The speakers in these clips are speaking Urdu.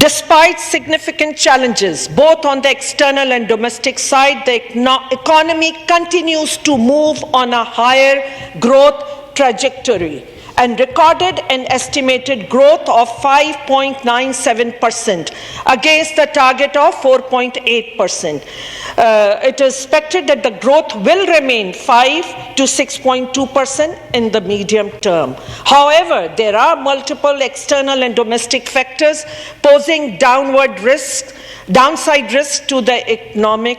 despite significant challenges both on the external and domestic side, the economy continues to move on a higher growth trajectory and recorded an estimated growth of 5.97% against the target of 4.8%. It is expected that the growth will remain 5 to 6.2% in the medium term. However, there are multiple external and domestic factors posing downside risk to the economic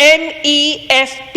MEFP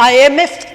IMF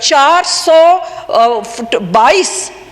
422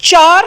4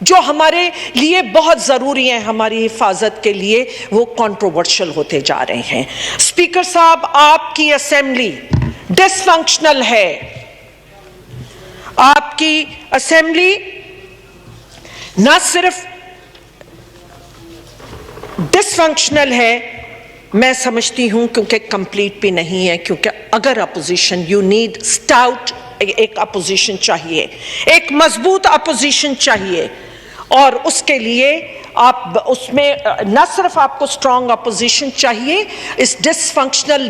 جو ہمارے لیے بہت ضروری ہیں ہماری حفاظت کے لیے، وہ کنٹروورشل ہوتے جا رہے ہیں۔ اسپیکر صاحب، آپ کی اسمبلی ڈس فنکشنل ہے، آپ کی اسمبلی نہ صرف ڈس فنکشنل ہے، میں سمجھتی ہوں کیونکہ کمپلیٹ بھی نہیں ہے، کیونکہ اگر اپوزیشن، یو نیڈ اسٹاؤٹ ایک اپوزیشن چاہیے، ایک مضبوط اپوزیشن چاہیے، اور اس کے لیے آپ اس میں نہ صرف آپ کو اسٹرانگ اپوزیشن چاہیے، اس ڈس فنکشنل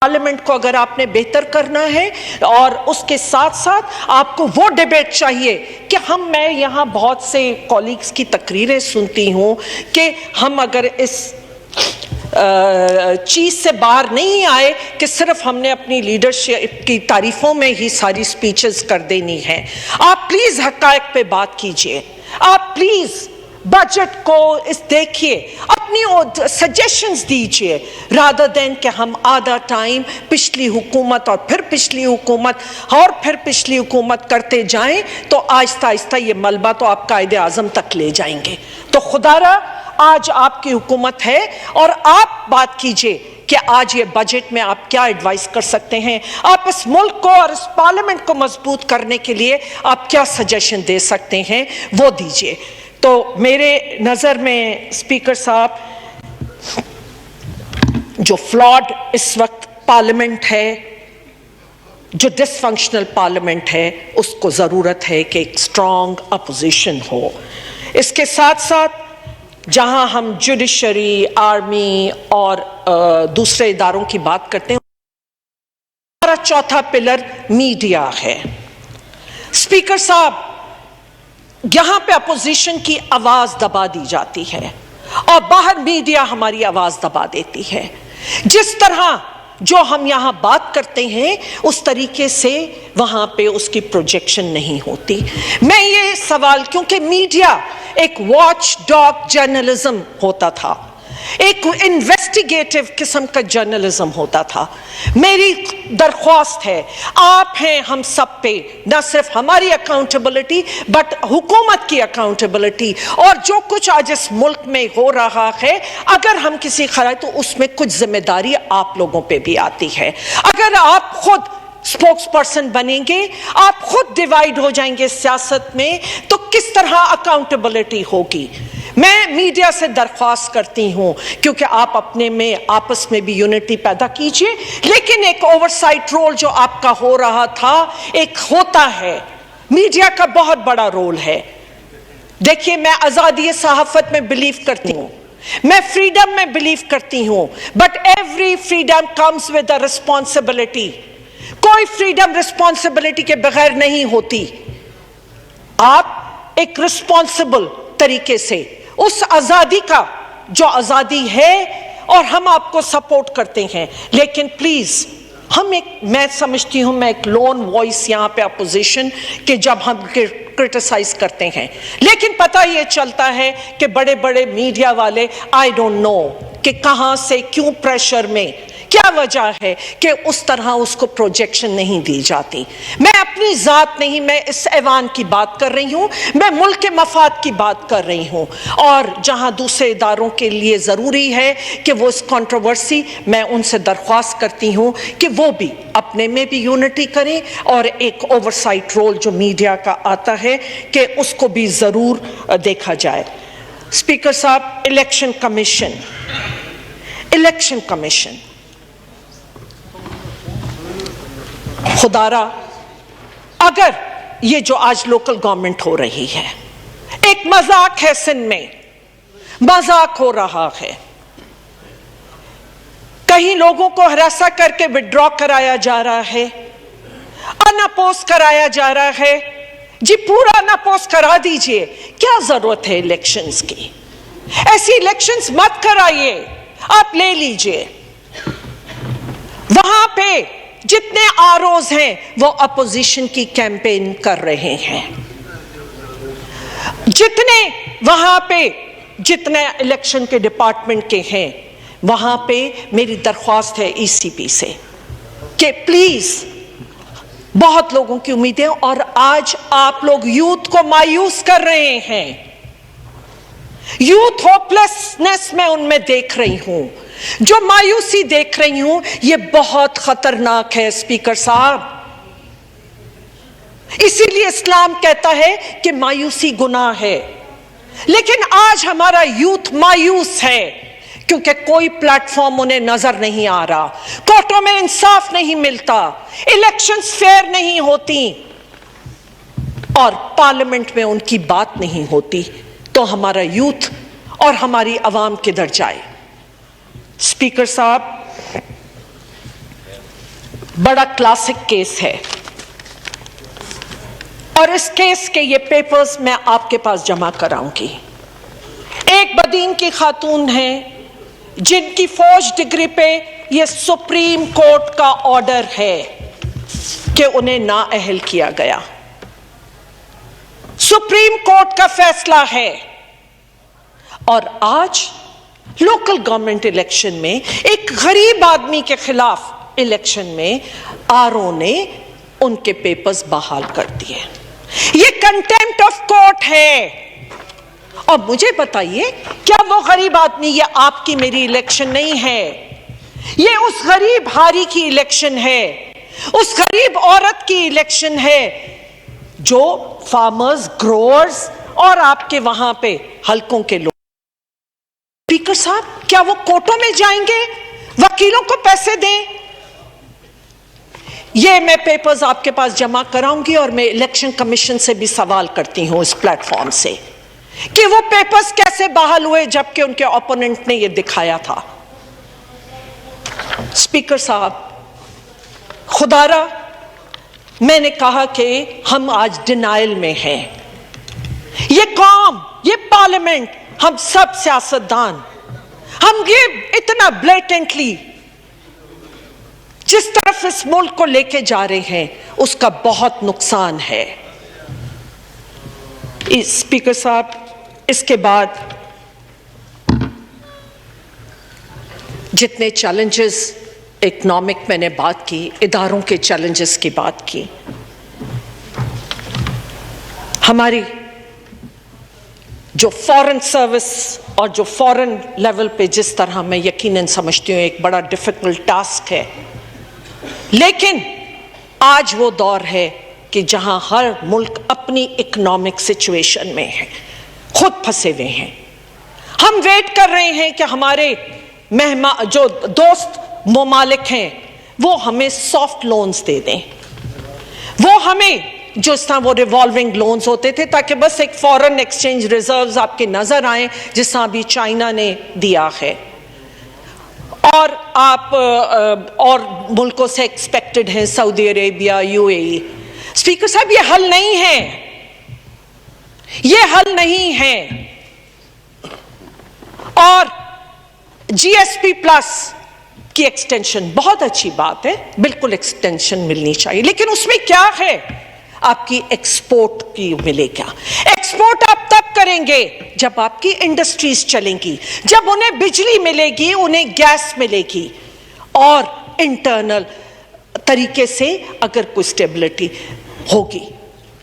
پارلیمنٹ کو اگر آپ نے بہتر کرنا ہے، اور اس کے ساتھ ساتھ آپ کو وہ ڈیبیٹ چاہیے کہ میں یہاں بہت سے کولیگز کی تقریریں سنتی ہوں کہ ہم اگر اس چیز سے باہر نہیں آئے کہ صرف ہم نے اپنی لیڈرشپ کی تعریفوں میں ہی ساری سپیچز کر دینی ہے۔ آپ پلیز حقائق پہ بات کیجئے، آپ پلیز بجٹ کو دیکھیے، اپنی سجیشنز دیجئے، رادر دین کہ ہم آدھا ٹائم پچھلی حکومت اور پھر پچھلی حکومت اور پھر پچھلی حکومت کرتے جائیں تو آہستہ آہستہ یہ ملبہ تو آپ قائد اعظم تک لے جائیں گے۔ تو خدا را آج آپ کی حکومت ہے، اور آپ بات کیجئے کہ آج یہ بجٹ میں آپ کیا ایڈوائز کر سکتے ہیں، آپ اس ملک کو اور اس پارلیمنٹ کو مضبوط کرنے کے لیے آپ کیا سجیشن دے سکتے ہیں، وہ دیجئے۔ تو میرے نظر میں اسپیکر صاحب، جو فلاڈ اس وقت پارلیمنٹ ہے، جو ڈس فنکشنل پارلیمنٹ ہے، اس کو ضرورت ہے کہ ایک اسٹرانگ اپوزیشن ہو۔ اس کے ساتھ ساتھ جہاں ہم جوڈیشری، آرمی اور دوسرے اداروں کی بات کرتے ہیں، ہمارا چوتھا پلر میڈیا ہے۔ اسپیکر صاحب، یہاں پہ اپوزیشن کی آواز دبا دی جاتی ہے اور باہر میڈیا ہماری آواز دبا دیتی ہے۔ جس طرح جو ہم یہاں بات کرتے ہیں اس طریقے سے وہاں پہ اس کی پروجیکشن نہیں ہوتی۔ میں یہ سوال، کیونکہ میڈیا ایک واچ ڈاگ جرنلزم ہوتا تھا، ایک انویسٹیگیٹو قسم کا جرنلزم ہوتا تھا، میری درخواست ہے، آپ ہیں ہم سب پہ، نہ صرف ہماری اکاؤنٹیبلٹی بٹ حکومت کی اکاؤنٹیبلٹی، اور جو کچھ آج اس ملک میں ہو رہا ہے اگر ہم کسی خرائے تو اس میں کچھ ذمہ داری آپ لوگوں پہ بھی آتی ہے۔ اگر آپ خود سپوکس پرسن بنیں گے، آپ خود ڈیوائیڈ ہو جائیں گے سیاست میں، تو کس طرح اکاؤنٹیبلٹی ہوگی؟ میں میڈیا سے درخواست کرتی ہوں، کیونکہ آپ اپنے میں آپس میں بھی یونٹی پیدا کیجئے، لیکن ایک اوورسائٹ رول جو آپ کا ہو رہا تھا، ایک ہوتا ہے، میڈیا کا بہت بڑا رول ہے۔ دیکھیے، میں آزادی صحافت میں بلیو کرتی ہوں، میں فریڈم میں بلیو کرتی ہوں، but every freedom comes with a responsibility. کوئی فریڈم ریسپانسبلٹی کے بغیر نہیں ہوتی۔ آپ ایک ریسپانسبل طریقے سے اس آزادی کا جو آزادی ہے، اور ہم آپ کو سپورٹ کرتے ہیں، لیکن پلیز میں سمجھتی ہوں میں ایک لون وائس یہاں پہ اپوزیشن کہ جب ہم کرٹیسائز کرتے ہیں، لیکن پتہ یہ چلتا ہے کہ بڑے بڑے میڈیا والے آئی ڈونٹ نو کہ کہاں سے کیوں پریشر میں کیا وجہ ہے کہ اس طرح اس کو پروجیکشن نہیں دی جاتی۔ میں اپنی ذات نہیں، میں اس ایوان کی بات کر رہی ہوں، میں ملک کے مفاد کی بات کر رہی ہوں، اور جہاں دوسرے اداروں کے لیے ضروری ہے کہ وہ اس کنٹروورسی، میں ان سے درخواست کرتی ہوں کہ وہ بھی اپنے میں بھی یونٹی کریں، اور ایک اوورسائٹ رول جو میڈیا کا آتا ہے کہ اس کو بھی ضرور دیکھا جائے۔ اسپیکر صاحب، الیکشن کمیشن خدا را، اگر یہ جو آج لوکل گورنمنٹ ہو رہی ہے، ایک مذاق ہے، سندھ میں مذاق ہو رہا ہے، کہیں لوگوں کو ہراساں کر کے وڈرا کرایا جا رہا ہے، ان اپوز کرایا جا رہا ہے۔ جی پورا ان اپوز کرا دیجئے، کیا ضرورت ہے الیکشنز کی؟ ایسی الیکشنز مت کرائیے، آپ لے لیجئے۔ وہاں پہ جتنے آروز ہیں وہ اپوزیشن کی کیمپین کر رہے ہیں، جتنے وہاں پہ جتنے الیکشن کے ڈپارٹمنٹ کے ہیں، وہاں پہ میری درخواست ہے ای سی پی سے کہ پلیز بہت لوگوں کی امیدیں، اور آج آپ لوگ یوتھ کو مایوس کر رہے ہیں. یوتھ ہوپلیسنس میں ان میں دیکھ رہی ہوں، جو مایوسی دیکھ رہی ہوں، یہ بہت خطرناک ہے اسپیکر صاحب. اسی لیے اسلام کہتا ہے کہ مایوسی گناہ ہے. لیکن آج ہمارا یوتھ مایوس ہے کیونکہ کوئی پلیٹ فارم انہیں نظر نہیں آ رہا، کورٹوں میں انصاف نہیں ملتا، الیکشنز فیئر نہیں ہوتی، اور پارلیمنٹ میں ان کی بات نہیں ہوتی. تو ہمارا یوتھ اور ہماری عوام کدھر جائے؟ اسپیکر صاحب، بڑا کلاسک کیس ہے، اور اس کیس کے یہ پیپرز میں آپ کے پاس جمع کراؤں گی. ایک بدین کی خاتون ہیں جن کی فوج ڈگری پہ یہ سپریم کورٹ کا آرڈر ہے کہ انہیں نااہل کیا گیا. سپریم کورٹ کا فیصلہ ہے. اور آج لوکل گورنمنٹ الیکشن میں ایک غریب آدمی کے خلاف الیکشن میں آر-او نے ان کے پیپرز بحال کر دیے. یہ کنٹیمپٹ آف کورٹ ہے. اور مجھے بتائیے، کیا وہ غریب آدمی، یہ آپ کی میری الیکشن نہیں ہے، یہ اس غریب ہاری کی الیکشن ہے، اس غریب عورت کی الیکشن ہے جو فارمرز، گروورز اور آپ کے وہاں پہ حلقوں کے لوگ. اسپیکر صاحب، کیا وہ کورٹوں میں جائیں گے، وکیلوں کو پیسے دیں؟ یہ میں پیپرز آپ کے پاس جمع کراؤں گی، اور میں الیکشن کمیشن سے بھی سوال کرتی ہوں اس پلیٹ فارم سے کہ وہ پیپرز کیسے بحال ہوئے جبکہ ان کے اوپوننٹ نے یہ دکھایا تھا. اسپیکر صاحب، خدا را، میں نے کہا کہ ہم آج ڈینائل میں ہیں. یہ قوم، یہ پارلیمنٹ، ہم سب سیاستدان، ہم یہ اتنا بلیٹنٹلی جس طرف اس ملک کو لے کے جا رہے ہیں اس کا بہت نقصان ہے. اسپیکر صاحب، اس کے بعد جتنے چیلنجز اکنامک میں نے بات کی، اداروں کے چیلنجز کی بات کی، ہماری جو فورن سروس اور جو فورن لیول پہ جس طرح میں یقیناً سمجھتی ہوں ایک بڑا ڈیفیکلٹ ٹاسک ہے، لیکن آج وہ دور ہے کہ جہاں ہر ملک اپنی اکنامک سچویشن میں ہے، خود پھنسے ہوئے ہیں. ہم ویٹ کر رہے ہیں کہ ہمارے جو دوست ممالک ہیں وہ ہمیں سافٹ لونز دے دیں، وہ ہمیں جو اس طرح وہ ریوالونگ لونز ہوتے تھے تاکہ بس ایک فورن ایکسچینج ریزروز آپ کے نظر آئیں، جس طرح ابھی چائنا نے دیا ہے، اور آپ اور ملکوں سے ایکسپیکٹڈ ہیں، سعودی عربیہ، UAE. اسپیکر صاحب، یہ حل نہیں ہے، یہ حل نہیں ہے. اور GSP پلس کی ایکسٹینشن بہت اچھی بات ہے، بالکل ایکسٹینشن ملنی چاہیے، لیکن اس میں کیا ہے؟ آپ کی ایکسپورٹ کی ملے گا. ایکسپورٹ آپ تب کریں گے جب آپ کی انڈسٹریز چلیں گی، جب انہیں بجلی ملے گی، انہیں گیس ملے گی، اور انٹرنل طریقے سے اگر کوئی سٹیبلٹی ہوگی.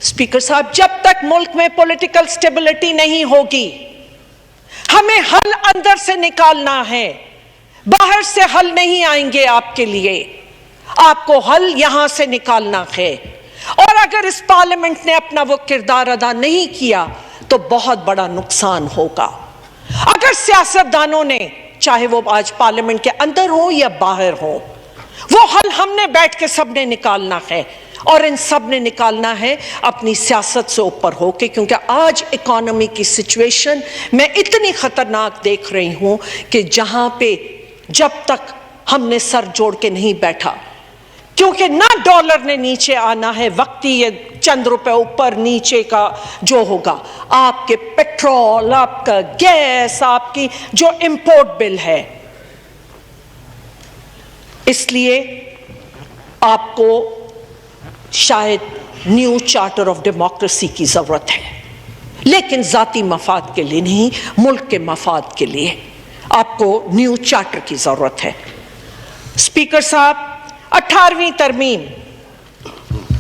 اسپیکر صاحب، جب تک ملک میں پولیٹیکل سٹیبلٹی نہیں ہوگی، ہمیں حل اندر سے نکالنا ہے، باہر سے حل نہیں آئیں گے آپ کے لیے. آپ کو حل یہاں سے نکالنا ہے، اور اگر اس پارلیمنٹ نے اپنا وہ کردار ادا نہیں کیا تو بہت بڑا نقصان ہوگا. اگر سیاستدانوں نے، چاہے وہ آج پارلیمنٹ کے اندر ہو یا باہر ہو، وہ حل ہم نے بیٹھ کے سب نے نکالنا ہے، اور ان سب نے نکالنا ہے اپنی سیاست سے اوپر ہو کے، کیونکہ آج اکانومی کی سچویشن میں اتنی خطرناک دیکھ رہی ہوں کہ جہاں پہ جب تک ہم نے سر جوڑ کے نہیں بیٹھا، کیونکہ نہ ڈالر نے نیچے آنا ہے، وقتی یہ چند روپے اوپر نیچے کا جو ہوگا، آپ کے پیٹرول، آپ کا گیس، آپ کی جو امپورٹ بل ہے. اس لیے آپ کو شاید نیو چارٹر آف ڈیموکریسی کی ضرورت ہے، لیکن ذاتی مفاد کے لیے نہیں، ملک کے مفاد کے لیے آپ کو نیو چارٹر کی ضرورت ہے. اسپیکر صاحب، 18ویں ترمیم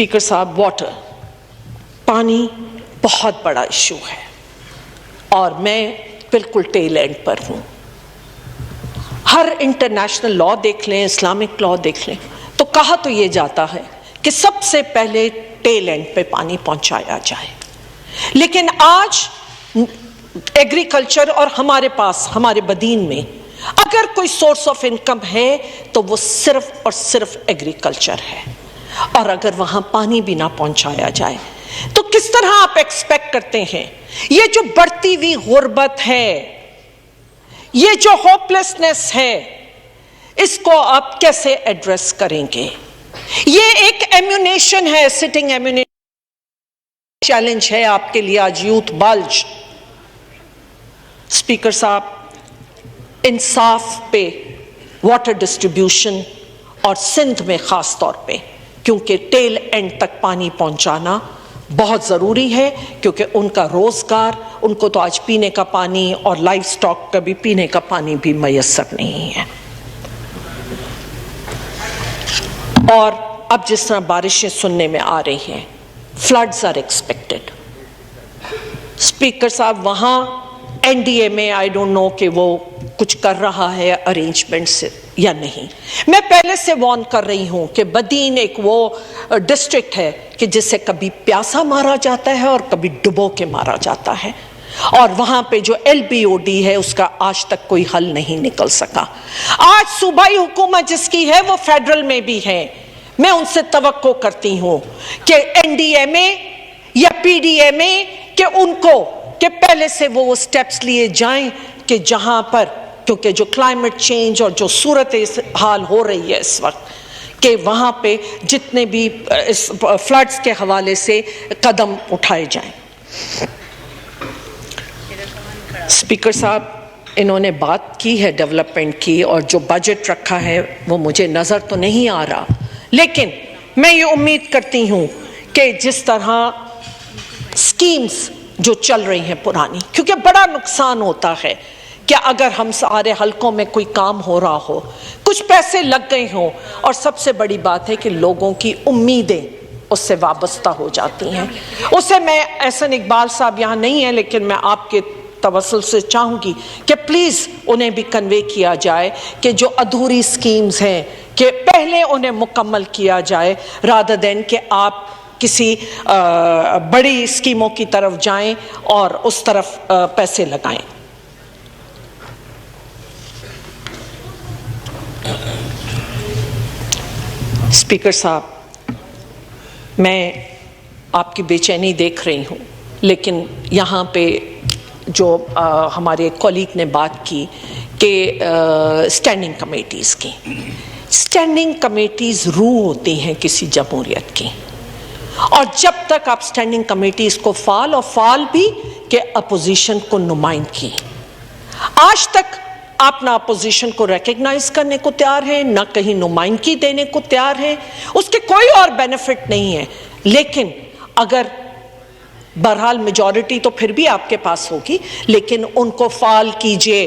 اسپیکر صاحب، واٹر، پانی بہت بڑا ایشو ہے اور میں بالکل ٹیل اینڈ پر ہوں. ہر انٹرنیشنل لا دیکھ لیں، اسلامک لا دیکھ لیں، تو کہا تو یہ جاتا ہے کہ سب سے پہلے ٹیل اینڈ پہ پانی پہنچایا جائے. لیکن آج ایگریکلچر اور ہمارے پاس، ہمارے بدین میں اگر کوئی سورس آف انکم ہے تو وہ صرف اور صرف ایگریکلچر ہے، اور اگر وہاں پانی بھی نہ پہنچایا جائے تو کس طرح آپ ایکسپیکٹ کرتے ہیں یہ جو بڑھتی ہوئی غربت ہے، یہ جو ہوپلیسنس ہے، اس کو آپ کیسے ایڈریس کریں گے؟ یہ ایک ایمونیشن ہے، سٹنگ ایمونیشن چیلنج ہے آپ کے لیے آج، یوتھ بلج. اسپیکر صاحب، انصاف پہ واٹر ڈسٹریبیوشن اور سندھ میں خاص طور پہ، کیونکہ ٹیل اینڈ تک پانی پہنچانا بہت ضروری ہے، کیونکہ ان کا روزگار، ان کو تو آج پینے کا پانی اور لائف سٹاک کا بھی پینے کا پانی بھی میسر نہیں ہے. اور اب جس طرح بارشیں سننے میں آ رہی ہیں، فلڈز آر ایکسپیکٹڈ. اسپیکر صاحب، وہاں این ڈی اے میں آئی ڈونٹ نو کہ وہ کچھ کر رہا ہے ارینجمنٹس یا نہیں. میں پہلے سے وارن کر رہی ہوں کہ بدین ایک وہ ڈسٹرکٹ ہے کہ جسے کبھی پیاسا مارا جاتا ہے اور کبھی ڈبو کے مارا جاتا ہے، اور وہاں پہ جو ایل بی او ڈی ہے اس کا آج تک کوئی حل نہیں نکل سکا. آج صوبائی حکومت جس کی ہے وہ فیڈرل میں بھی ہے. میں ان سے توقع کرتی ہوں کہ این ڈی اے میں یا پی ڈی اے میں کہ ان کو کہ پہلے سے وہ سٹیپس لیے جائیں کہ جہاں پر، کیونکہ جو کلائمیٹ چینج اور جو صورت حال ہو رہی ہے اس وقت، کہ وہاں پہ جتنے بھی فلڈز کے حوالے سے قدم اٹھائے جائیں. اسپیکر صاحب، انہوں نے بات کی ہے ڈیولپمنٹ کی، اور جو بجٹ رکھا ہے وہ مجھے نظر تو نہیں آ رہا، لیکن میں یہ امید کرتی ہوں کہ جس طرح سکیمز جو چل رہی ہیں پرانی، کیونکہ بڑا نقصان ہوتا ہے کہ اگر ہم سارے حلقوں میں کوئی کام ہو رہا ہو، کچھ پیسے لگ گئے ہوں، اور سب سے بڑی بات ہے کہ لوگوں کی امیدیں اس سے وابستہ ہو جاتی ہیں. اسے میں، احسن اقبال صاحب یہاں نہیں ہیں لیکن میں آپ کے توسل سے چاہوں گی کہ پلیز انہیں بھی کنوے کیا جائے کہ جو ادھوری سکیمز ہیں کہ پہلے انہیں مکمل کیا جائے، رادر دین کہ آپ کسی بڑی اسکیموں کی طرف جائیں اور اس طرف پیسے لگائیں. اسپیکر صاحب، میں آپ کی بے چینی دیکھ رہی ہوں، لیکن یہاں پہ جو ہمارے کولیگ نے بات کی کہ اسٹینڈنگ کمیٹیز کی، اسٹینڈنگ کمیٹیز روح ہوتی ہیں کسی جمہوریت کی، اور جب تک آپ اسٹینڈنگ کمیٹیز کو فعال، اور فعال بھی کہ اپوزیشن کو نمائندگی، آج تک آپ نہ اپوزیشن کو ریکگنائز کرنے کو تیار ہیں، نہ کہیں نمائندگی دینے کو تیار ہیں، اس کے کوئی اور بینیفٹ نہیں ہے. لیکن اگر بہرحال میجورٹی تو پھر بھی آپ کے پاس ہوگی، لیکن ان کو فعال کیجئے،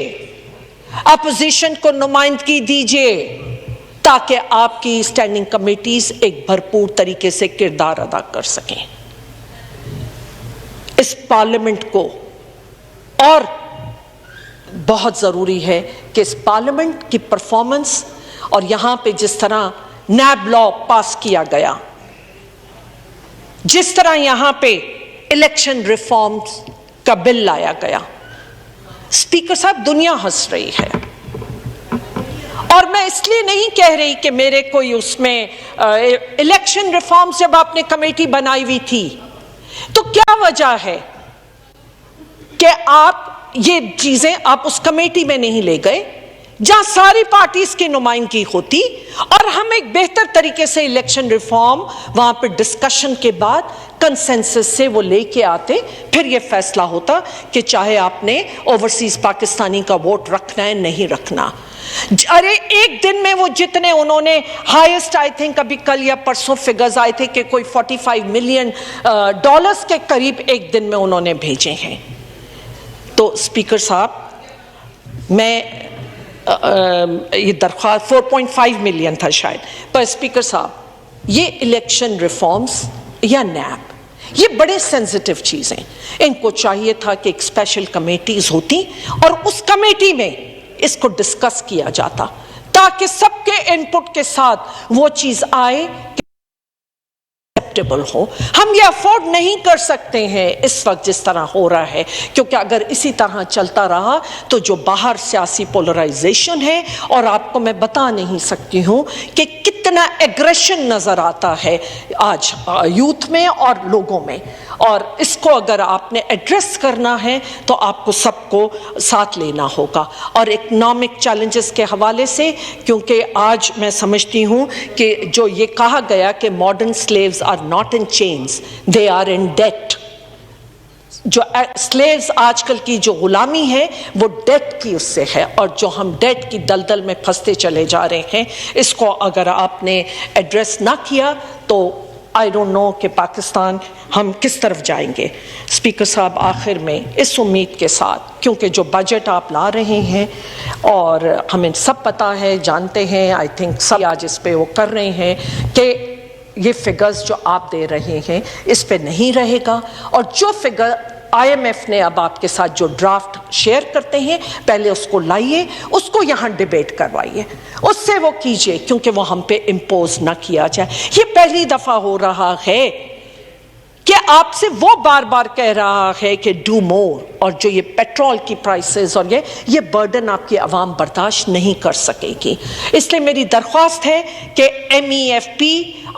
اپوزیشن کو نمائندگی دیجئے، تاکہ آپ کی اسٹینڈنگ کمیٹیز ایک بھرپور طریقے سے کردار ادا کر سکیں. اس پارلیمنٹ کو، اور بہت ضروری ہے کہ اس پارلیمنٹ کی پرفارمنس، اور یہاں پہ جس طرح نیب لا پاس کیا گیا، جس طرح یہاں پہ الیکشن ریفارمز کا بل لایا گیا، اسپیکر صاحب دنیا ہنس رہی ہے. اور میں اس لیے نہیں کہہ رہی کہ میرے کوئی اس میں الیکشن ریفارمز جب آپ نے کمیٹی بنائی ہوئی تھی تو کیا وجہ ہے کہ آپ یہ چیزیں آپ اس کمیٹی میں نہیں لے گئے جہاں ساری پارٹیز کی نمائندگی ہوتی، اور ہم ایک بہتر طریقے سے الیکشن ریفارم وہاں پہ ڈسکشن کے بعد کنسنسس سے وہ لے کے آتے، پھر یہ فیصلہ ہوتا کہ چاہے آپ نے اوورسیز پاکستانی کا ووٹ رکھنا ہے نہیں رکھنا. ارے ایک دن میں وہ جتنے انہوں نے ہائیسٹ، آئی تھنک ابھی کل یا پرسوں فگرز آئے تھے کہ کوئی $45 ملین کے قریب ایک دن میں انہوں نے بھیجے ہیں. تو اسپیکر صاحب، میں یہ درخواست 4.5 ملین تھا شاید، پر اسپیکر صاحب یہ الیکشن ریفارمز یا نیب، یہ بڑے سینسٹیو چیزیں، ان کو چاہیے تھا کہ ایک اسپیشل کمیٹیز ہوتی اور اس کمیٹی میں اس کو ڈسکس کیا جاتا تاکہ سب کے ان پٹ کے ساتھ وہ چیز آئے ہو۔ ہم یہ افورڈ نہیں کر سکتے ہیں اس وقت جس طرح ہو رہا ہے، کیونکہ اگر اسی طرح چلتا رہا تو جو باہر سیاسی پولرائزیشن ہے، اور آپ کو میں بتا نہیں سکتی ہوں کہ کتنا ایگریشن نظر آتا ہے آج یوتھ میں اور لوگوں میں، اور اس کو اگر آپ نے ایڈریس کرنا ہے تو آپ کو سب کو ساتھ لینا ہوگا۔ اور اکنامک چیلنجز کے حوالے سے، کیونکہ آج میں سمجھتی ہوں کہ جو یہ کہا گیا کہ modern slaves are not in chains, they are in debt. جو سلیوز آج کل کی جو غلامی ہے وہ ڈیٹ کی اس سے ہے، اور جو ہم ڈیٹ کی دلدل میں پھنستے چلے جا رہے ہیں، اس کو اگر آپ نے ایڈریس نہ کیا تو آئی ڈونٹ نو کہ پاکستان ہم کس طرف جائیں گے۔ اسپیکر صاحب، آخر میں اس امید کے ساتھ، کیونکہ جو بجٹ آپ لا رہے ہیں اور ہمیں سب پتہ ہے، جانتے ہیں، آئی تھنک سب آج اس پہ وہ کر رہے ہیں کہ یہ فگرز جو آپ دے رہے ہیں اس پہ نہیں رہے گا، اور جو فگر آئی ایم ایف نے اب آپ کے ساتھ جو ڈرافٹ شیئر کرتے ہیں، پہلے اس کو لائیے، اس کو یہاں ڈیبیٹ کروائیے، اس سے وہ کیجئے، کیونکہ وہ ہم پہ امپوز نہ کیا جائے۔ یہ پہلی دفعہ ہو رہا ہے کہ آپ سے وہ بار بار کہہ رہا ہے کہ ڈو مور، اور جو یہ پیٹرول کی پرائسز اور یہ برڈن آپ کی عوام برداشت نہیں کر سکے گی۔ اس لیے میری درخواست ہے کہ MEFP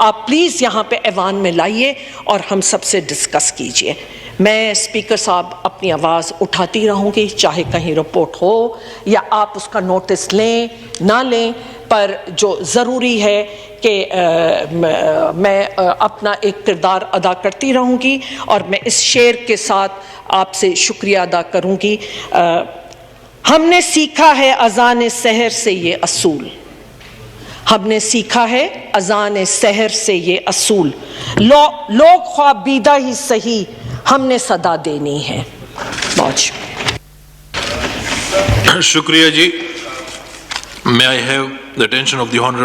آپ پلیز یہاں پہ ایوان میں لائیے اور ہم سب سے ڈسکس کیجئے۔ میں اسپیکر صاحب اپنی آواز اٹھاتی رہوں گی، چاہے کہیں رپورٹ ہو یا آپ اس کا نوٹس لیں نہ لیں، پر جو ضروری ہے کہ میں اپنا ایک کردار ادا کرتی رہوں گی، اور میں اس شعر کے ساتھ آپ سے شکریہ ادا کروں گی۔ ہم نے سیکھا ہے اذان سحر سے یہ اصول، ہم نے سیکھا ہے اذان سحر سے یہ اصول، لوگ خوابیدہ ہی سہی ہم نے صدا دینی ہے۔ بہت شکریہ۔ شکریہ جی۔ May I have the attention of the Honorable